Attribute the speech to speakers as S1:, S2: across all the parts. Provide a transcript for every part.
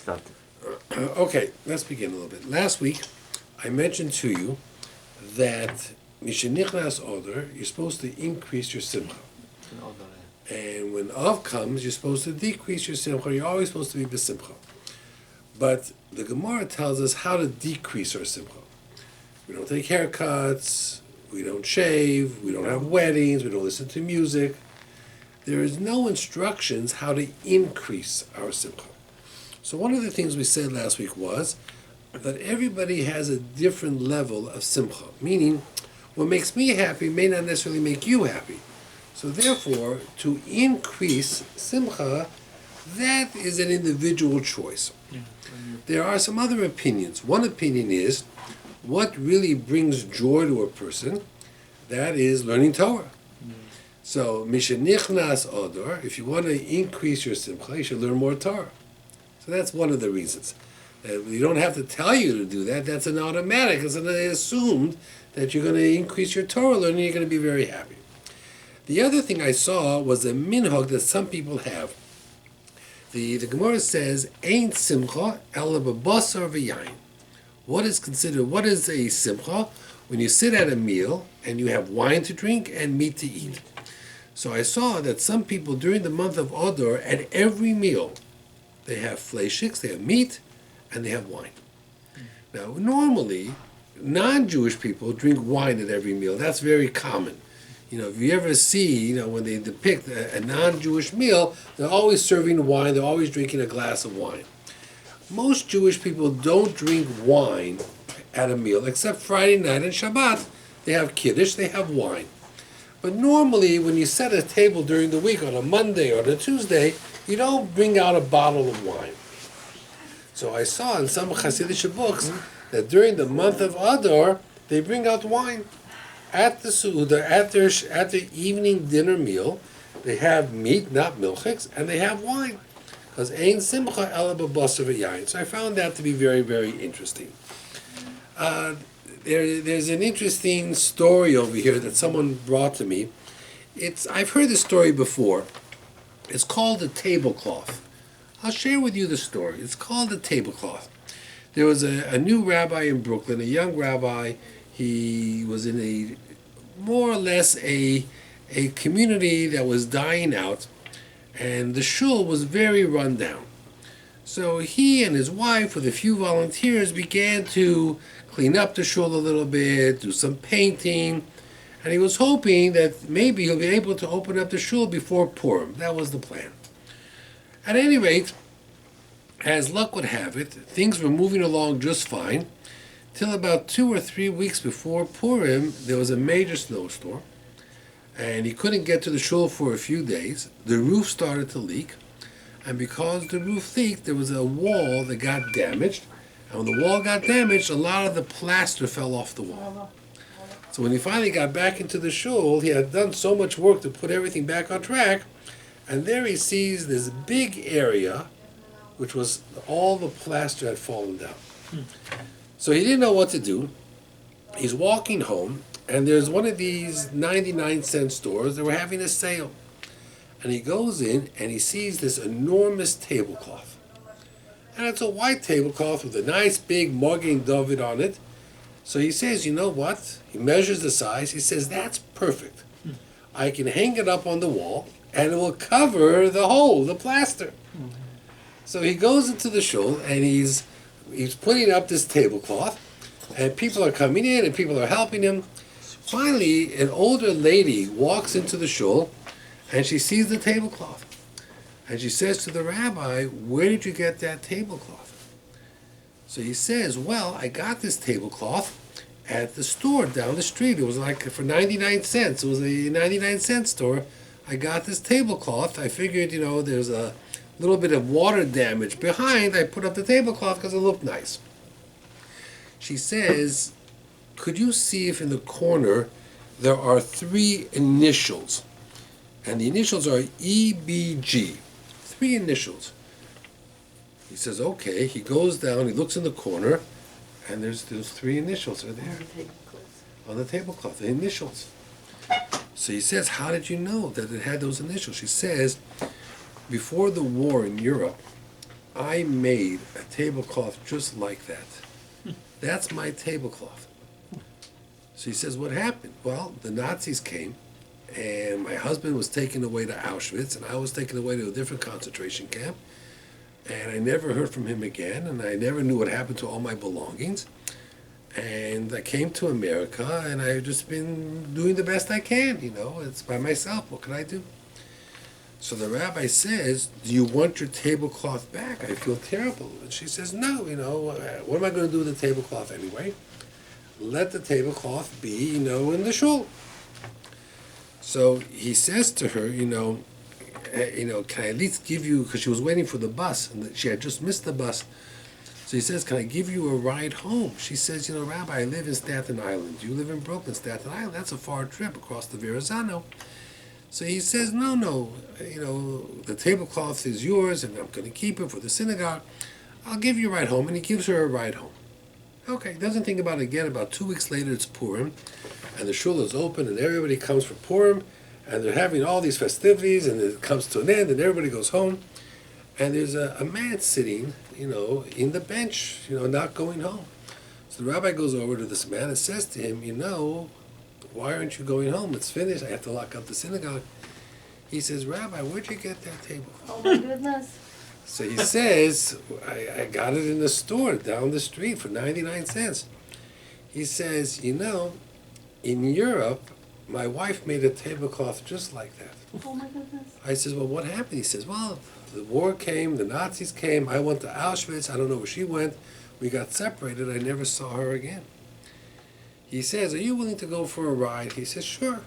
S1: start.
S2: Okay, let's begin a little bit. Last week, I mentioned to you that Mishenichnas Adar, you're supposed to increase your simcha. And when Av comes, you're supposed to decrease your simcha. You're always supposed to be besimcha. But the Gemara tells us how to decrease our simcha. We don't take haircuts, we don't shave, we don't have weddings, we don't listen to music. There is no instructions how to increase our simcha. So one of the things we said last week was that everybody has a different level of simcha, meaning what makes me happy may not necessarily make you happy. So therefore, to increase simcha, that is an individual choice. There are some other opinions. One opinion is what really brings joy to a person, that is learning Torah. So, Mishenichnas Adar, if you want to increase your simcha, you should learn more Torah. So that's one of the reasons. You don't have to tell you to do that. That's an automatic. It's assumed that you're going to increase your Torah learning, you're going to be very happy. The other thing I saw was a minhag that some people have. The Gemara says, "Ain't simcha ela b'basar v'yayin." What is a simcha? When you sit at a meal and you have wine to drink and meat to eat. So I saw that some people during the month of Adar, at every meal, they have fleishiks, they have meat, and they have wine. Now, normally, non-Jewish people drink wine at every meal. That's very common. If you ever see, when they depict a non-Jewish meal, they're always serving wine, they're always drinking a glass of wine. Most Jewish people don't drink wine at a meal, except Friday night and Shabbat. They have Kiddush, they have wine. But normally, when you set a table during the week, on a Monday or a Tuesday, you don't bring out a bottle of wine. So I saw in some Hasidic books that during the month of Adar, they bring out wine. At the Su'udah, at their evening dinner meal, they have meat, not milchiks, and they have wine. Because ein simcha ela b'basar v'yayin. So I found that to be very, very interesting. There's an interesting story over here that someone brought to me. I've heard this story before. It's called the tablecloth. I'll share with you the story. It's called the tablecloth. There was a new rabbi in Brooklyn, a young rabbi. He was in a more or less a community that was dying out, and the shul was very run down. So he and his wife, with a few volunteers, began to clean up the shul a little bit, do some painting, and he was hoping that maybe he'll be able to open up the shul before Purim. That was the plan. At any rate, as luck would have it, things were moving along just fine, till about 2 or 3 weeks before Purim, there was a major snowstorm, and he couldn't get to the shul for a few days. The roof started to leak, and because the roof leaked, there was a wall that got damaged, and when the wall got damaged, a lot of the plaster fell off the wall. So when he finally got back into the shul, he had done so much work to put everything back on track, and there he sees this big area, which was all the plaster had fallen down. So he didn't know what to do. He's walking home, and there's one of these 99-cent stores that were having a sale. And he goes in, and he sees this enormous tablecloth. And it's a white tablecloth with a nice big Magen David on it. So he says, you know what? He measures the size. He says, that's perfect. I can hang it up on the wall, and it will cover the hole, the plaster. So he goes into the shul, and he's putting up this tablecloth, and people are coming in, and people are helping him. Finally, an older lady walks into the shul, and she sees the tablecloth. And she says to the rabbi, where did you get that tablecloth? So he says, well, I got this tablecloth at the store down the street. It was like for 99 cents. It was a 99-cent store. I got this tablecloth. I figured, there's a little bit of water damage behind. I put up the tablecloth because it looked nice. She says, could you see if in the corner there are 3 initials? And the initials are EBG. 3 initials. He says, okay. He goes down, he looks in the corner, and there's 3 initials are there. On the tablecloth, the initials. So he says, how did you know that it had those initials? She says, before the war in Europe, I made a tablecloth just like that. That's my tablecloth. So he says, what happened? Well, the Nazis came, and my husband was taken away to Auschwitz, and I was taken away to a different concentration camp, and I never heard from him again, and I never knew what happened to all my belongings. And I came to America, and I've just been doing the best I can, it's by myself. What can I do? So the rabbi says, do you want your tablecloth back? I feel terrible. And she says, no, what am I going to do with the tablecloth anyway? Let the tablecloth be, in the shul. So he says to her, can I at least give you, because she was waiting for the bus, and she had just missed the bus. So he says, can I give you a ride home? She says, Rabbi, I live in Staten Island. You live in Brooklyn, Staten Island. That's a far trip across the Verrazano. So he says, no, the tablecloth is yours, and I'm going to keep it for the synagogue. I'll give you a ride home, and he gives her a ride home. Okay, doesn't think about it again. About 2 weeks later, it's Purim, and the shul is open, and everybody comes for Purim, and they're having all these festivities, and it comes to an end, and everybody goes home, and there's a man sitting, in the bench, not going home. So the rabbi goes over to this man and says to him, why aren't you going home? It's finished. I have to lock up the synagogue. He says, Rabbi, where'd you get that table?
S1: Oh my goodness.
S2: So he says, I got it in the store down the street for 99 cents. He says, in Europe, my wife made a tablecloth just like that.
S1: Oh my goodness.
S2: I says, well, what happened? He says, well, the war came, the Nazis came, I went to Auschwitz, I don't know where she went. We got separated, I never saw her again. He says, are you willing to go for a ride? He says, sure.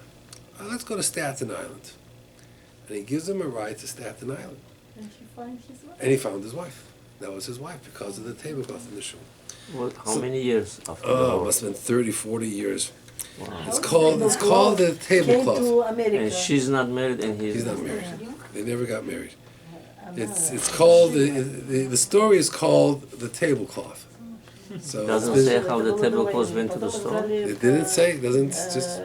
S2: Let's go to Staten Island. And he gives him a ride to Staten Island.
S1: And she finds his wife.
S2: And he found his wife. That was his wife because of the tablecloth in the shul.
S3: How many years after the
S2: Oh,
S3: war?
S2: it must have been 30, 40 years.
S3: Wow.
S2: It's called the
S1: Came
S2: tablecloth.
S1: to America.
S3: And she's not married and
S2: He's not married.
S1: Yeah.
S2: They never got married. It's called, the story is called the tablecloth. So
S3: Doesn't
S2: it's
S3: say
S2: been-
S3: how the tablecloth went to the store?
S2: it didn't say, it doesn't just,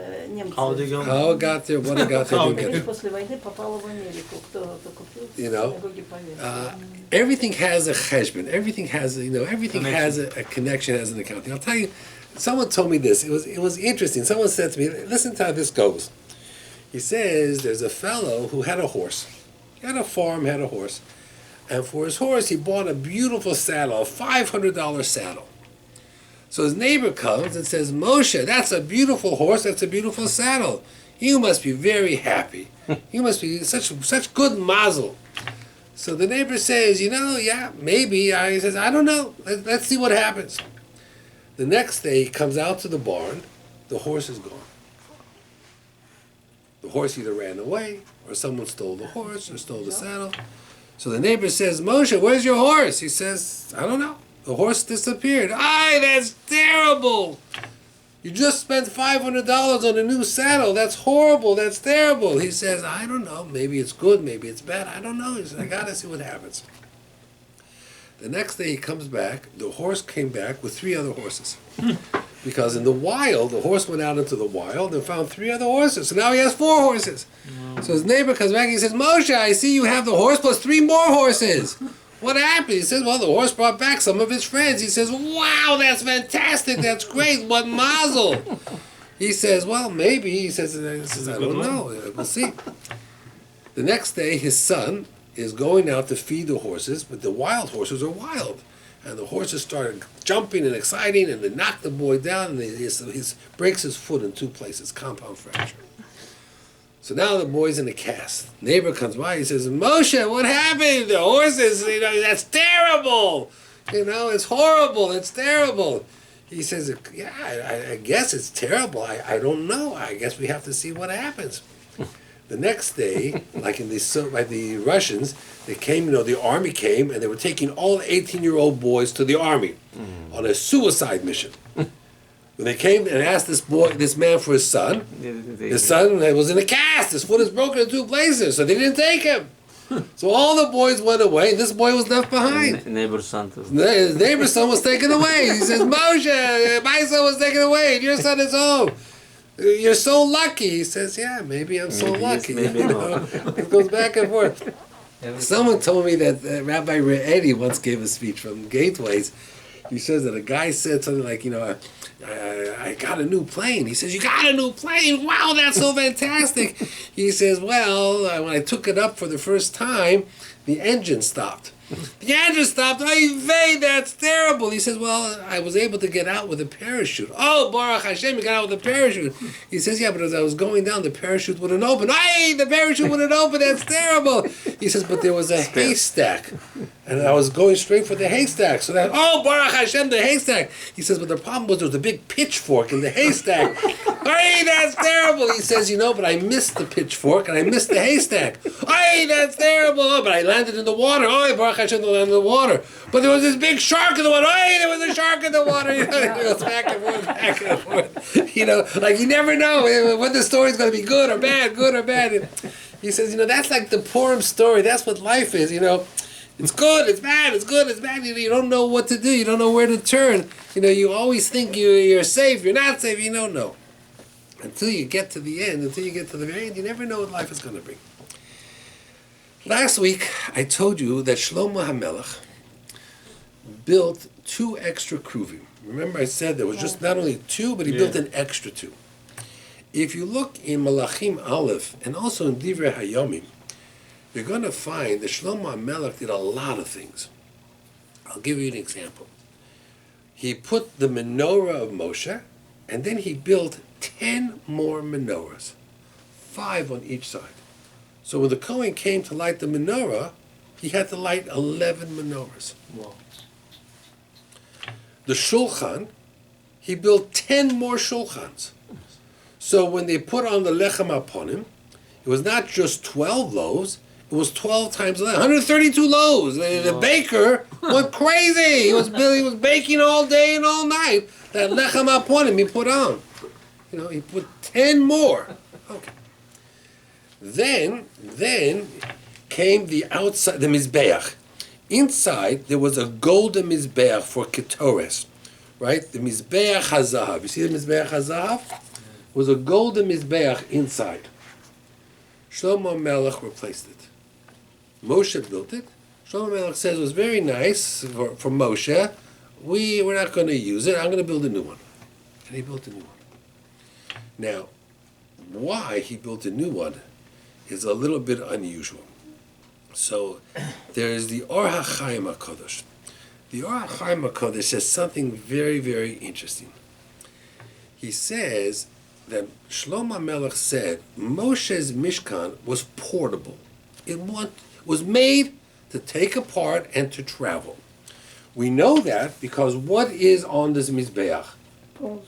S4: How they go?
S2: how it got there, what it got there, didn't get there.
S1: После войны попала в Америку. Кто-то купил, синагоги повесили.
S2: Everything has a cheshbon. Everything has, everything has a connection, has an accounting. I'll tell you, someone told me this. It was interesting. Someone said to me, listen to how this goes. He says there's a fellow who had a horse. He had a farm, had a horse. And for his horse, he bought a beautiful saddle, a $500 saddle. So his neighbor comes and says, Moshe, that's a beautiful horse, that's a beautiful saddle. You must be very happy. You must be such good mazel. So the neighbor says, yeah, maybe. He says, I don't know. Let's see what happens. The next day, he comes out to the barn. The horse is gone. The horse either ran away, or someone stole the horse, or stole the saddle. So the neighbor says, Moshe, where's your horse? He says, I don't know. The horse disappeared. That's terrible. You just spent $500 on a new saddle. That's horrible. That's terrible. He says, I don't know. Maybe it's good. Maybe it's bad. I don't know. He says, I got to see what happens. The next day he comes back. The horse came back with 3 other horses. Because in the wild, the horse went out into the wild and found 3 other horses. So now he has 4 horses. So his neighbor comes back and he says, Moshe, I see you have the horse plus 3 more horses. What happened? He says, well, the horse brought back some of his friends. He says, wow, that's fantastic. That's great. What mazel. He says, well, maybe. He says, I don't know. We'll see. The next day, his son is going out to feed the horses, but the wild horses are wild. And the horses started jumping and exciting, and they knocked the boy down, and he breaks his foot in 2 places, compound fracture. So now the boy's in a cast. Neighbor comes by, he says, Moshe, what happened? The horses, that's terrible. It's horrible, it's terrible. He says, yeah, I guess it's terrible. I don't know. I guess we have to see what happens. The next day, like by the Russians, they came, the army came, and they were taking all 18-year-old boys to the army on a suicide mission. When they came and asked this man for his son, his son was in a cast. His foot is broken in 2 places, so they didn't take him. So all the boys went away, and this boy was left behind.
S3: Neighbor's son too.
S2: His neighbor's son was taken away. He says, Moshe, my son was taken away, and your son is home. You're so lucky. He says, yeah, maybe I'm so lucky.
S3: Maybe not.
S2: It goes back and forth. Someone told me that Rabbi Re'edi once gave a speech from Gateways. He says that a guy said something like, I got a new plane. He says, you got a new plane? Wow, that's so fantastic. He says, well, when I took it up for the first time, the engine stopped. The engine stopped. Ay vey, that's terrible. He says, well, I was able to get out with a parachute. Oh, Baruch Hashem, you got out with a parachute. He says, yeah, but as I was going down, the parachute wouldn't open. Ay, the parachute wouldn't open. That's terrible. He says, but there was a haystack. And I was going straight for the haystack. So that, oh, Baruch Hashem, the haystack. He says, but the problem was there was a big pitchfork in the haystack. Ay, that's terrible. He says, but I missed the pitchfork and I missed the haystack. Ay, that's terrible. Oh, but I landed in the water. Oh, Baruch Hashem, I landed in the water. But there was this big shark in the water. Ay, there was a shark in the water. It goes back and forth, back and forth. Like you never know when the story's going to be good or bad, good or bad. And he says, that's like the Purim story. That's what life is, It's good, it's bad, it's good, it's bad. You don't know what to do. You don't know where to turn. You always think you're safe. You're not safe. You don't know. Until you get to the end, until you get to the very end, you never know what life is going to bring. Last week, I told you that Shlomo HaMelech built 2 extra kruvim. Remember I said there was just not only 2, but he built an extra 2. If you look in Malachim Aleph, and also in Divrei Hayomim, you're going to find that Shlomo HaMelech did a lot of things. I'll give you an example. He put the menorah of Moshe, and then he built 10 more menorahs, 5 on each side. So when the Kohen came to light the menorah, he had to light 11 menorahs.
S4: Wow.
S2: The shulchan, he built 10 more shulchans. So when they put on the lechem aponim, it was not just 12 loaves, it was 12 times 11, 132 loaves. The baker went crazy. He was baking all day and all night. That lechem aponim he put on. He put 10 more. Okay. Then came the outside, the Mizbeach. Inside, there was a golden Mizbeach for Ketores, right? The Mizbeach HaZahav. You see the Mizbeach HaZahav? It was a golden Mizbeach inside. Shlomo Melech replaced it. Moshe built it. Shlomo Melech says it was very nice for Moshe. We're not going to use it. I'm going to build a new one. And he built a new one. Now, why he built a new one is a little bit unusual. So, there is the Or HaChaim HaKadosh. The Or HaChaim HaKadosh says something very, very interesting. He says that Shlomo Melech said Moshe's Mishkan was portable. It was made to take apart and to travel. We know that because what is on this Mizbeach?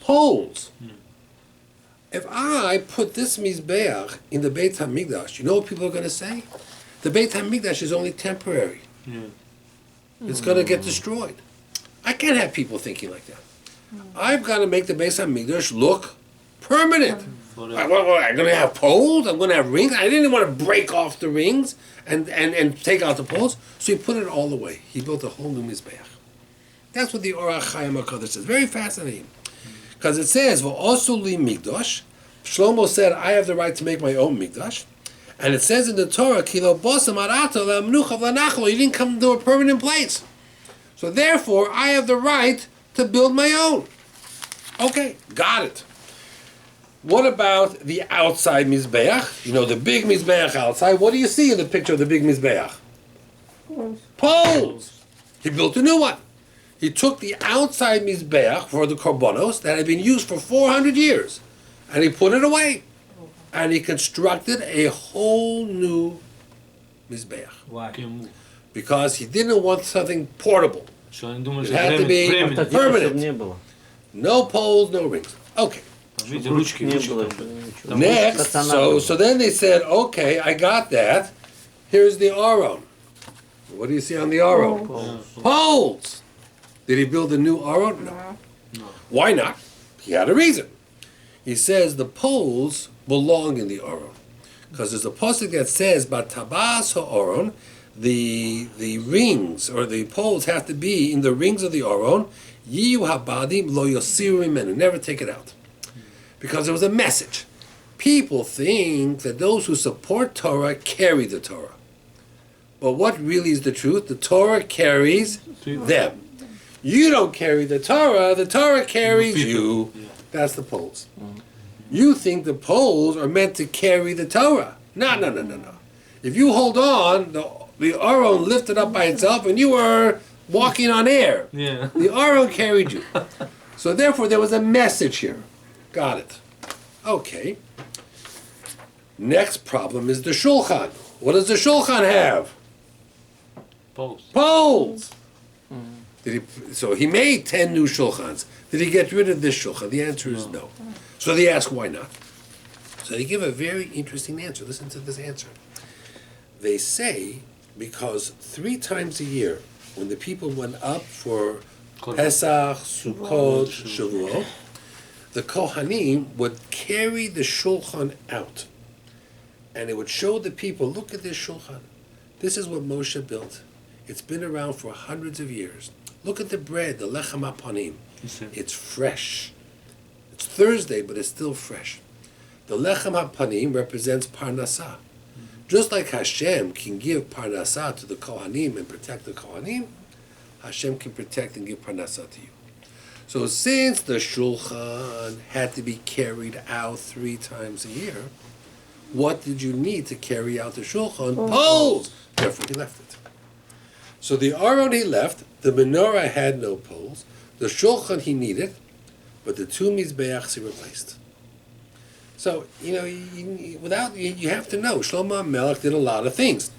S2: Poles. If I put this Mizbeach in the Beit HaMikdash, you know what people are going to say? The Beit HaMikdash is only temporary. It's going to get destroyed. I can't have people thinking like that. I've got to make the Beit HaMikdash look permanent. I'm going to have poles, I'm going to have rings. I didn't want to break off the rings and take out the poles, so he put it all away. He built a whole new Mizbeach. That's what the Or HaChaim HaKadosh says. Very fascinating. Because it says, "V'osu li mikdash." Shlomo said, "I have the right to make my own mikdash," and it says in the Torah, "Ki lo bosam arato le'amnucha v'lanachlo." You didn't come to a permanent place, so therefore I have the right to build my own. Okay, got it. What about the outside mizbeach? The big mizbeach outside. What do you see in the picture of the big mizbeach? Poles. He built a new one. He took the outside mizbeach for the korbanos that had been used for 400 years, and he put it away, and he constructed a whole new mizbeach.
S4: Why?
S2: Because he didn't want something portable. It had to be permanent. No poles, no rings. Okay. Next, so then they said, okay, I got that. Here's the Aron. What do you see on the Aron? Poles. Did he build a new Aron? No. Why not? He had a reason. He says the poles belong in the Aron. Because there's a pasuk that says, "Batabas ha'Aron," the rings or the poles have to be in the rings of the Aron. Yiyu habadim lo yosiru mimenu. Never take it out. Because there was a message. People think that those who support Torah carry the Torah. But what really is the truth? The Torah carries them. You don't carry the Torah carries you.
S4: Yeah.
S2: That's the poles. You think the poles are meant to carry the Torah. No. If you hold on, the Aron lifted up by itself and you were walking on air.
S4: Yeah.
S2: The Aron carried you. So therefore there was a message here. Got it. Okay. Next problem is the Shulchan. What does the Shulchan have?
S4: Post.
S2: Poles. So he made 10 new Shulchans. Did he get rid of this Shulchan? The answer is no. So they ask why not. So they give a very interesting answer. Listen to this answer. They say because 3 times a year, when the people went up for Pesach, Sukkot, Shavuot, the Kohanim would carry the Shulchan out. And it would show the people, look at this Shulchan. This is what Moshe built. It's been around for hundreds of years. Look at the bread, the lechem hapanim. It's fresh. It's Thursday, but it's still fresh. The lechem hapanim represents parnasah. Just like Hashem can give parnasah to the Kohanim and protect the Kohanim, Hashem can protect and give parnasah to you. So since the Shulchan had to be carried out 3 times a year, what did you need to carry out the Shulchan? Poles! Therefore he left it. So the Aron he left, the menorah had no poles, the Shulchan he needed, but the 2 Mizbeachs he replaced. So, you have to know, Shlomo HaMelech did a lot of things.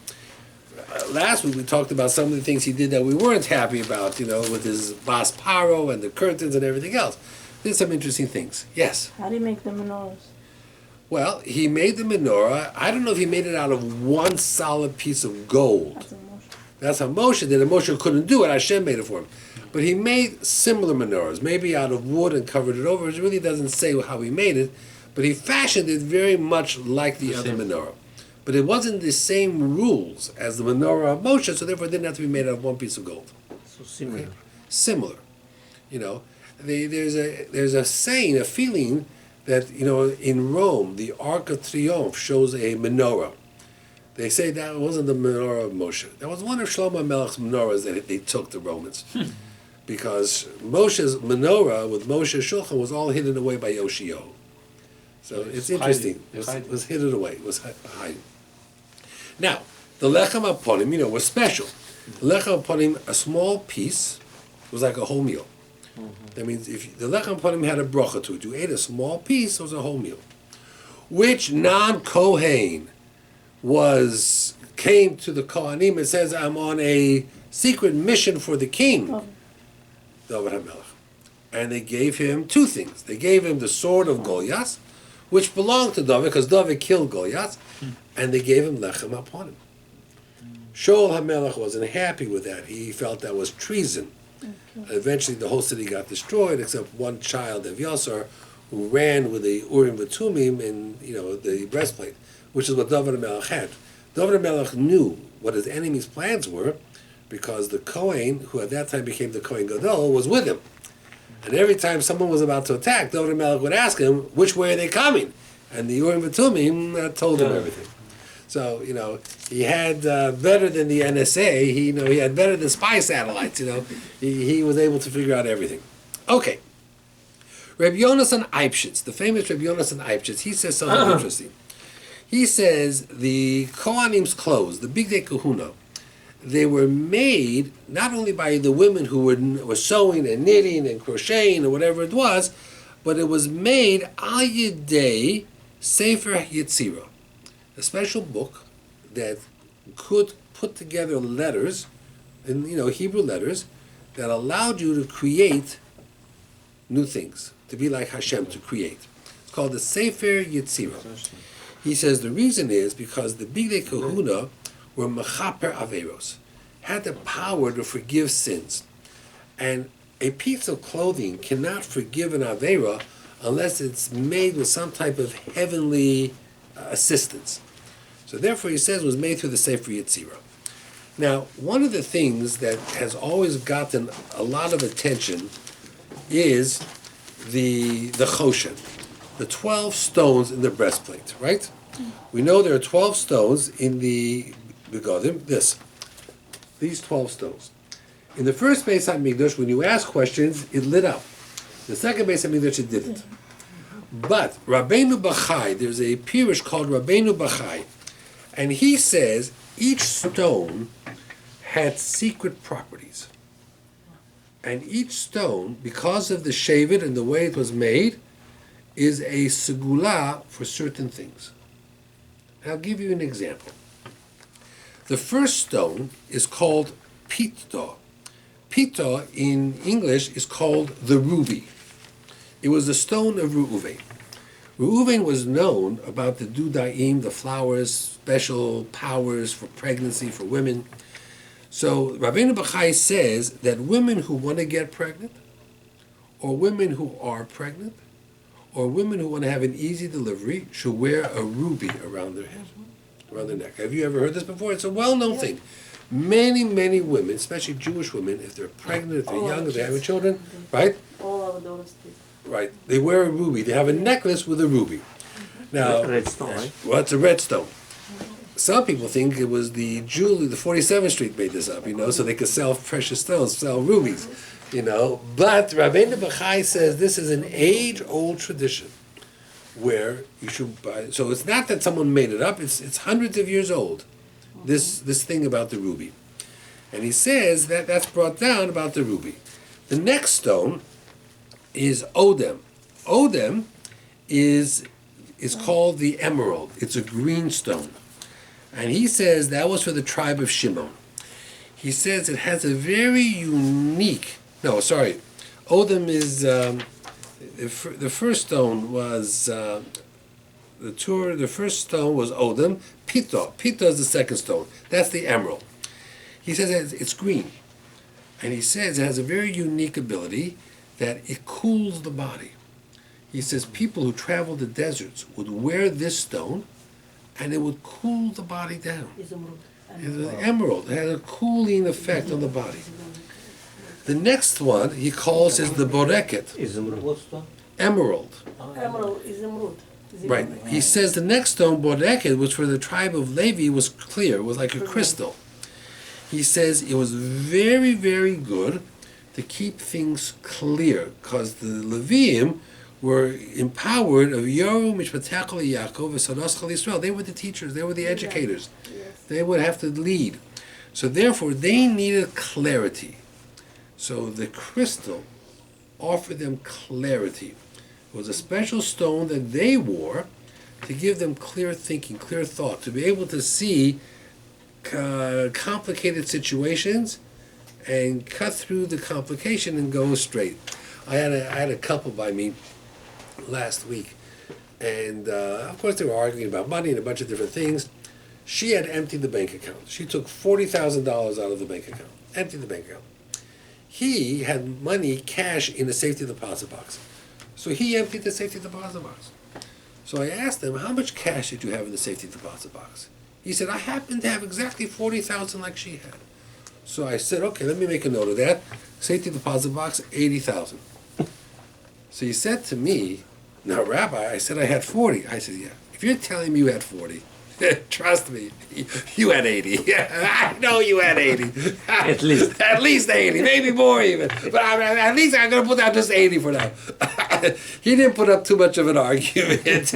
S2: Last week we talked about some of the things he did that we weren't happy about, with his Bas Paro and the curtains and everything else. Did some interesting things. Yes?
S1: How do you make the menorahs?
S2: Well, he made the menorah. I don't know if he made it out of one solid piece of gold. That's how Moshe did it. Moshe couldn't do it. Hashem made it for him. But he made similar menorahs, maybe out of wood and covered it over. It really doesn't say how he made it, but he fashioned it very much like the other menorah. But it wasn't the same rules as the menorah of Moshe, so therefore it didn't have to be made out of one piece of gold.
S3: So similar.
S2: Okay? Similar. There's a saying, a feeling that, in Rome, the Arc of Triomphe shows a menorah. They say that wasn't the menorah of Moshe. That was one of Shlomo HaMelech's menorahs that they took the Romans. Because Moshe's menorah with Moshe's Shulchan was all hidden away by Yoshio. So it's interesting. It was hidden away. It was hiding. Now, the Lechem HaPonim, was special. The Lechem HaPonim, a small piece, was like a whole meal. That means if the Lechem HaPonim had a bracha to it, you ate a small piece, it was a whole meal. Which non-Kohen came to the Kohanim and says, I'm on a secret mission for the king, David HaMelech. And they gave him 2 things. They gave him the sword of Goliath, which belonged to David, because David killed Goliath, and they gave him Lechem HaPonim. Shaul HaMelech wasn't happy with that. He felt that was treason. Eventually the whole city got destroyed, except one child, Evyasar, who ran with the Urim V'Tumim and the breastplate, which is what David HaMelech had. David HaMelech knew what his enemy's plans were, because the Kohen, who at that time became the Kohen Gadol, was with him. And every time someone was about to attack, David HaMelech would ask him, which way are they coming? And the Urim V'Tumim told him everything. So, he had better than the NSA, he had better than spy satellites, he was able to figure out everything. Okay. Rabbi Yonasan Eibshitz, the famous Rabbi Yonasan Eibshitz, he says something interesting. He says the Kohanim's clothes, the Bigdei Kahuna, they were made not only by the women who were sewing and knitting and crocheting or whatever it was, but it was made al yedei Sefer Yetzirah, a special book that could put together letters, and Hebrew letters, that allowed you to create new things, to be like Hashem, to create. It's called the Sefer Yetzirah. He says the reason is because the Bigdei Kahuna were mechaper averos, had the power to forgive sins. And a piece of clothing cannot forgive an avera unless it's made with some type of heavenly assistance. So therefore he says it was made through the Sefer Yetzirah. Now, one of the things that has always gotten a lot of attention is the choshen, the 12 stones in the breastplate, right? We know there are 12 stones in the begodim. This. these 12 stones. In the first Beis HaMikdash, when you asked questions, it lit up. The second Beis HaMikdash, it didn't. But Rabbeinu Bachai, there's a Pirush called Rabbeinu Bachai, and he says each stone had secret properties. And each stone, because of the shavit and the way it was made, is a segula for certain things. I'll give you an example. The first stone is called Pito. Pito in English is called the ruby. It was the stone of Reuven. Reuven was known about the dudaim, the flowers, special powers for pregnancy for women. So Rabbeinu Bachai says that women who want to get pregnant, or women who are pregnant, or women who want to have an easy delivery should wear a ruby around their head, around their neck. Have you ever heard this before? It's a well-known thing. Many, many women, especially Jewish women, if they're pregnant, if they're young, if they're having children, right?
S1: All our daughters did.
S2: Right. They wear a ruby. They have a necklace with a ruby. Now,
S3: Red stone, right?
S2: well, it's a red stone. Some people think it was the 47th Street made this up, so they could sell precious stones, sell rubies, But Rabbeinu Bachai says this is an age-old tradition where you should buy. So it's not that someone made it up; it's hundreds of years old. This thing about the ruby, and he says that that's brought down about the ruby. The next stone is Odem. Odem is called the emerald. It's a green stone. And he says that was for the tribe of Shimon. He says it has a very unique... Odem is... the first stone was... the first stone was Odem. Pito. Pito is the second stone. That's the emerald. He says it's green. And he says it has a very unique ability that it cools the body. He says people who travel the deserts would wear this stone and it would cool the body down. It's an emerald. It has a cooling effect on the body. The next one he calls is the boreket. Emerald.
S1: Emerald is emerald.
S2: Right. He says the next stone, boreket, which for the tribe of Levi was clear, was like a crystal. He says it was very, very good to keep things clear, because the Leviim were empowered of Yoru Mishpatachal Yaakov V'Sadoschal Yisrael. They were the teachers. They were the educators. Yes. They would have to lead. So therefore, they needed clarity. So the crystal offered them clarity. It was a special stone that they wore to give them clear thinking, clear thought, to be able to see complicated situations and cut through the complication and go straight. I had a couple by me last week, and of course they were arguing about money and a bunch of different things. She had emptied the bank account. She took $40,000 out of the bank account, emptied the bank account. He had money, cash, in the safety deposit box. So he emptied the safety deposit box. So I asked him, how much cash did you have in the safety deposit box? He said, I happen to have exactly $40,000 like she had. So I said, okay, let me make a note of that. Safety deposit box, $80,000. So he said to me, now Rabbi, I said I had 40. I said, yeah, if you're telling me you had 40, trust me, you had 80. I know you had 80.
S3: At least.
S2: At least 80, maybe more even. But at least I'm going to put down just 80 for now. He didn't put up too much of an argument.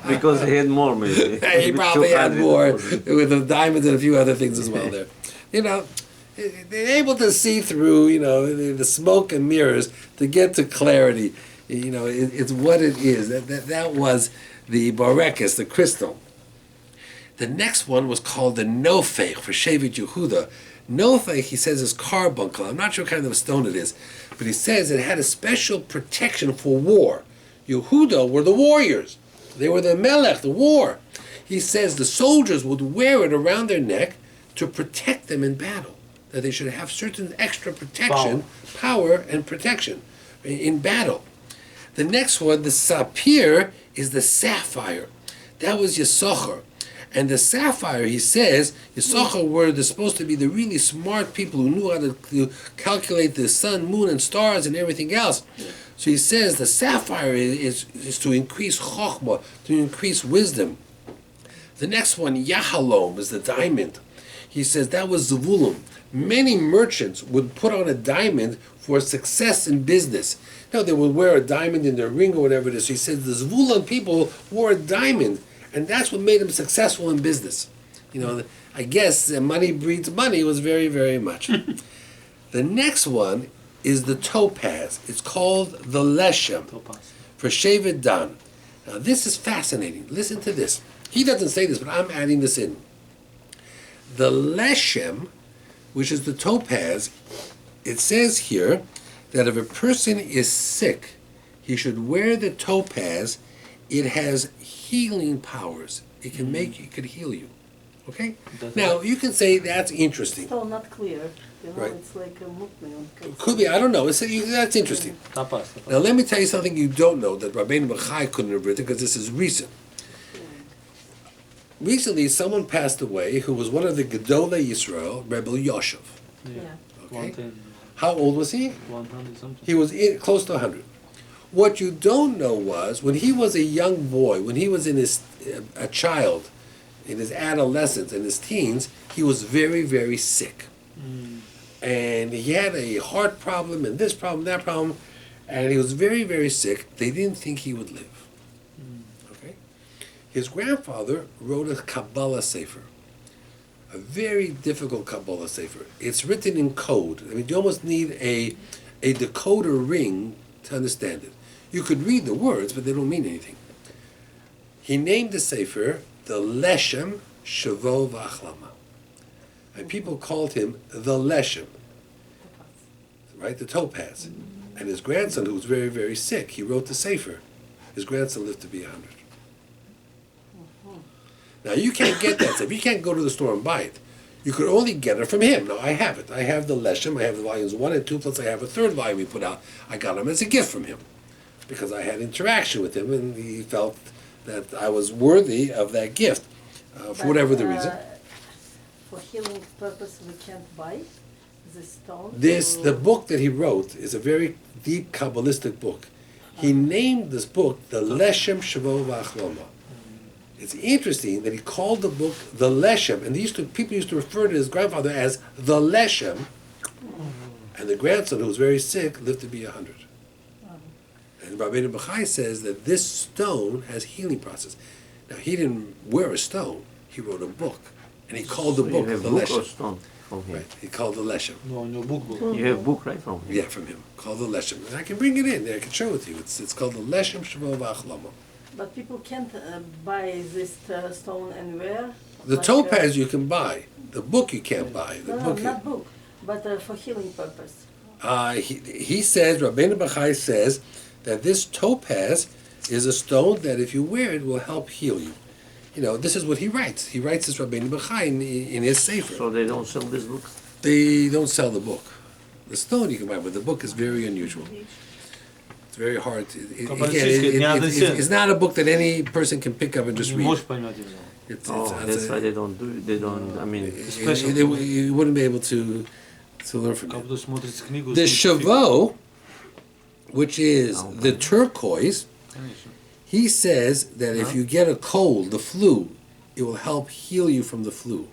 S3: Because he had more, maybe.
S2: He probably had more, with the diamonds and a few other things as well there. They're able to see through, the smoke and mirrors to get to clarity. It's what it is. That was the borekes, the crystal. The next one was called the nofech for Shevet Yehuda. Nofech, he says, is carbuncle. I'm not sure what kind of a stone it is, but he says it had a special protection for war. Yehuda were the warriors. They were the melech, the war. He says the soldiers would wear it around their neck to protect them in battle, that they should have certain extra protection, power and protection in battle. The next one, the sapphire, is the sapphire. That was Yisachar. And the sapphire, he says, Yisachar were supposed to be the really smart people who knew how to calculate the sun, moon, and stars and everything else. So he says the sapphire is to increase chokhmah, to increase wisdom. The next one, Yahalom, is the diamond. He says that was Zavulun. Many merchants would put on a diamond for success in business. Now they would wear a diamond in their ring or whatever it is. So he says the Zavulun people wore a diamond, and that's what made them successful in business. I guess money breeds money was very, very much. The next one is the topaz. It's called the leshem for Shevet Dan. Now this is fascinating. Listen to this. He doesn't say this, but I'm adding this in. The leshem, which is the topaz, it says here that if a person is sick, he should wear the topaz. It has healing powers. It could heal you. Okay? Now you can say that's interesting.
S1: Still not clear.
S2: Right.
S1: It's like a movement.
S2: Could be, I don't know. That's interesting. Now let me tell you something you don't know that Rabbeinu Bachai couldn't have written because this is recent. Recently, someone passed away who was one of the Gedolei Yisrael, Rebbe Yoshev.
S1: Yeah.
S2: Okay? How old was he?
S4: 100 something.
S2: He was close to 100. What you don't know was, when he was a young boy, when he was in a child, in his adolescence, in his teens, he was very, very sick. And he had a heart problem, and this problem, that problem, and he was very, very sick. They didn't think he would live. Okay? His grandfather wrote a Kabbalah Sefer, a very difficult Kabbalah Sefer. It's written in code. I mean, you almost need a decoder ring to understand it. You could read the words, but they don't mean anything. He named the Sefer the Leshem Shavo V'Achlama. And people called him the Leshem, right? The topaz. And his grandson, who was very, very sick, he wrote the Sefer. His grandson lived to be 100. Now, you can't get that stuff. You can't go to the store and buy it. You could only get it from him. Now, I have it. I have the Leshem. I have the volumes 1 and 2, plus I have a third volume he put out. I got him as a gift from him because I had interaction with him, and he felt that I was worthy of that gift for whatever the reason.
S1: For healing purpose, we can't buy the stone.
S2: The book that he wrote is a very deep Kabbalistic book. He named this book the Leshem Shavo V'Achlama. It's interesting that he called the book the Leshem, and people used to refer to his grandfather as the Leshem, and the grandson, who was very sick, lived to be 100. And Rabbeinu Bachai says that this stone has healing process. Now, he didn't wear a stone. He wrote a book, and he called the book the Leshem.
S3: Stone from him.
S2: Right, he called the Leshem.
S4: No, in your book.
S3: You have book right from him.
S2: Yeah, from him. Called the Leshem. And I can bring it in there. I can show it to you. It's called the Leshem Shavo V'Achlama.
S1: But people can't buy this stone anywhere.
S2: The
S1: Like,
S2: topaz you can buy. The book you can't buy. The
S1: No,
S2: book
S1: not book, but for healing purpose.
S2: he says, Rabbeinu Bachai says, that this topaz is a stone that if you wear it will help heal you. This is what he writes. He writes this Rabbeinu Bachai in his Sefer.
S3: So they don't sell this book?
S2: They don't sell the book. The stone you can buy, but the book is very unusual. It's very hard. It's not a book that any person can pick up and just read.
S3: That's why they don't do it. They don't, I mean...
S2: You wouldn't be able to learn from it. The Shavo, which is the turquoise, he says that if you get a cold, the flu, it will help heal you from the flu.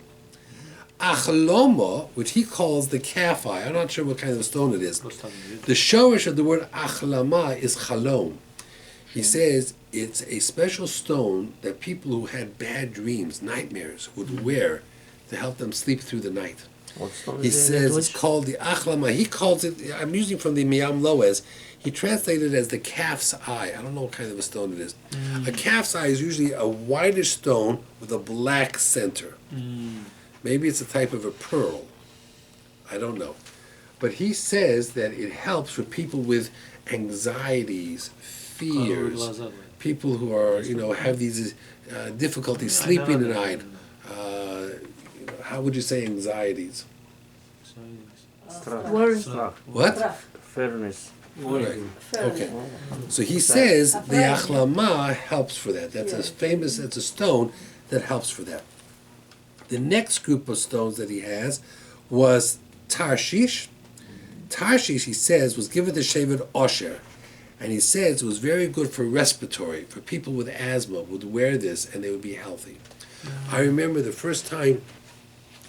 S2: Achloma, which he calls the calf eye, I'm not sure what kind of stone it is. The shorish of the word achlama is chalom. He says it's a special stone that people who had bad dreams, nightmares, would wear to help them sleep through the night.
S3: What stone
S2: He
S3: is it?
S2: says it's called the achlama. He calls it, I'm using from the Miyam Loez, he translated it as the calf's eye. I don't know what kind of a stone it is. A calf's eye is usually a whitish stone with a black center. Maybe it's a type of a pearl. I don't know. But he says that it helps for people with anxieties, fears, people who are, have these difficulties sleeping at night. How would you say anxieties?
S1: Worry.
S2: What?
S3: Fairness.
S2: Right. Okay. So he says the achlama helps for that. That's as famous as a stone that helps for that. The next group of stones that he has was Tarshish. Tarshish, he says, was given to Shevet Osher. And he says it was very good for respiratory. For people with asthma would wear this and they would be healthy. I remember the first time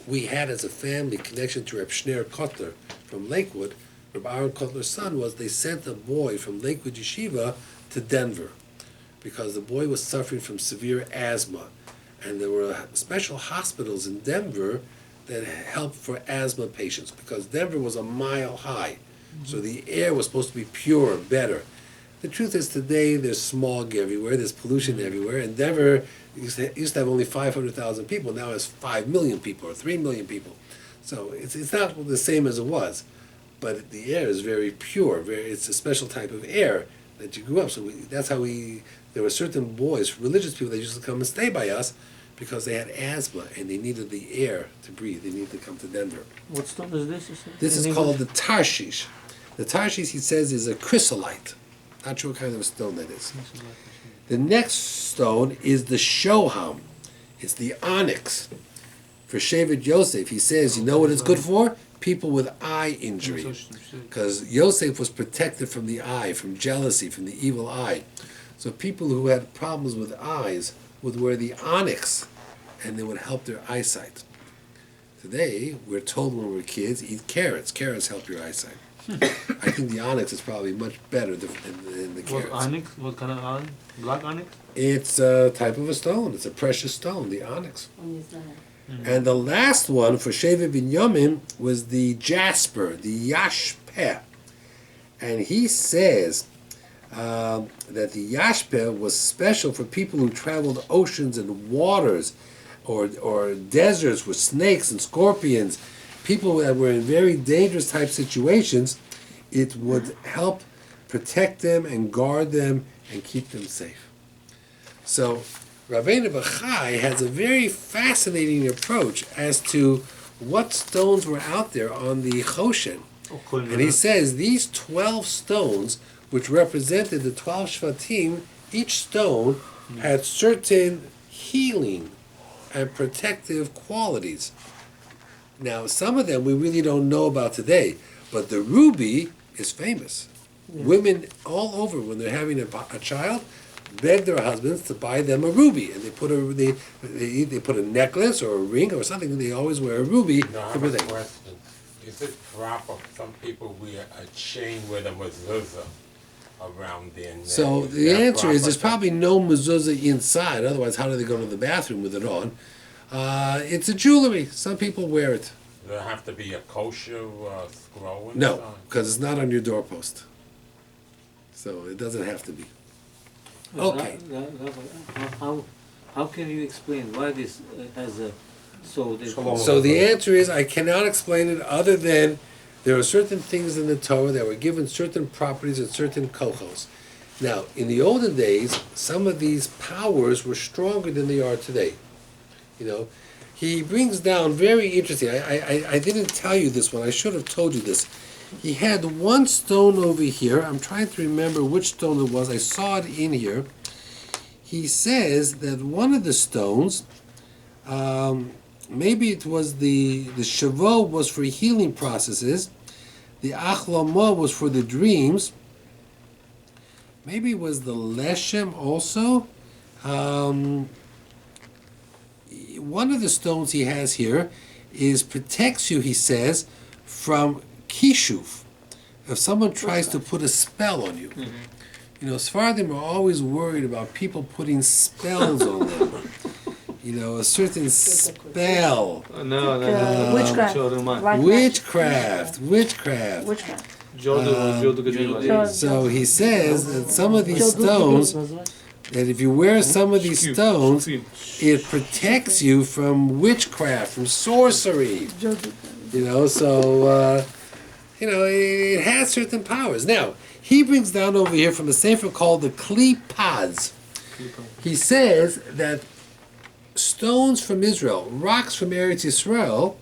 S2: we had as a family connection to Reb Shner Kotler from Lakewood. Reb Aaron Kotler's son was, they sent a boy from Lakewood Yeshiva to Denver because the boy was suffering from severe asthma. And there were special hospitals in Denver that helped for asthma patients because Denver was a mile high. So the air was supposed to be pure, better. The truth is today there's smog everywhere, there's pollution everywhere, and Denver used to have only 500,000 people, now it has 5 million people or 3 million people. So it's not the same as it was, but the air is very pure, it's a special type of air that you grew up. So that's how there were certain boys, religious people that used to come and stay by us because they had asthma and they needed the air to breathe. They needed to come to Denver.
S3: What stone is this?
S2: This is called the Tarshish. The Tarshish, he says, is a chrysolite. Not sure what kind of a stone that is. The next stone is the Shoham. It's the onyx. For Shevet Yosef, he says, you know what it's good for? People with eye injury. Because Yosef was protected from the eye, from jealousy, from the evil eye. So people who had problems with eyes would wear the onyx, and they would help their eyesight. Today, we're told when we're kids, eat carrots. Carrots help your eyesight. I think the onyx is probably much better than the carrots.
S4: What onyx? What kind of onyx? Black onyx?
S2: It's a type of a stone. It's a precious stone, the onyx. And the last one for Shevet Binyamin was the jasper, the yashpeh. And he says that the yashpeh was special for people who traveled oceans and waters or deserts with snakes and scorpions. People that were in very dangerous type situations, it would help protect them and guard them and keep them safe. So Rabbeinu Bachai has a very fascinating approach as to what stones were out there on the Choshen. And he says these 12 stones, which represented the 12 Shvatim, each stone had certain healing and protective qualities. Now, some of them we really don't know about today, but the ruby is famous. Yeah. Women all over, when they're having a child, beg their husbands to buy them a ruby, and they put a necklace or a ring or something, and they always wear a ruby.
S5: No, I have a question. Is it proper for some people wear a chain with a mezuzah around their neck?
S2: So the answer is there's probably no mezuzah inside, otherwise how do they go to the bathroom with it on? It's a jewelry. Some people wear it.
S5: Does it have to be a kosher scroll?
S2: No, because it's not on your doorpost. So it doesn't have to be. Okay.
S3: How can you explain why this has a
S2: So the answer is I cannot explain it other than there are certain things in the Torah that were given certain properties and certain kochos. Now, in the olden days, some of these powers were stronger than they are today. You know, he brings down very interesting. I didn't tell you this one. I should have told you this. He had one stone over here. I'm trying to remember which stone it was. I saw it in here. He says that one of the stones, maybe it was the Shavo was for healing processes. The Achlama was for the dreams. Maybe it was the Leshem also. One of the stones he has here protects you, he says, from kishuf. If someone tries to put a spell on you. Mm-hmm. You know, Sephardim are always worried about people putting spells on them. You know, a certain spell. Witchcraft. So he says that some of these stones, that if you wear some of these stones, it protects you from witchcraft, from sorcery. You know, so, you know, it has certain powers. Now, he brings down over here from a sefer called the Klipaz. He says that stones from Israel, rocks from Eretz Yisrael,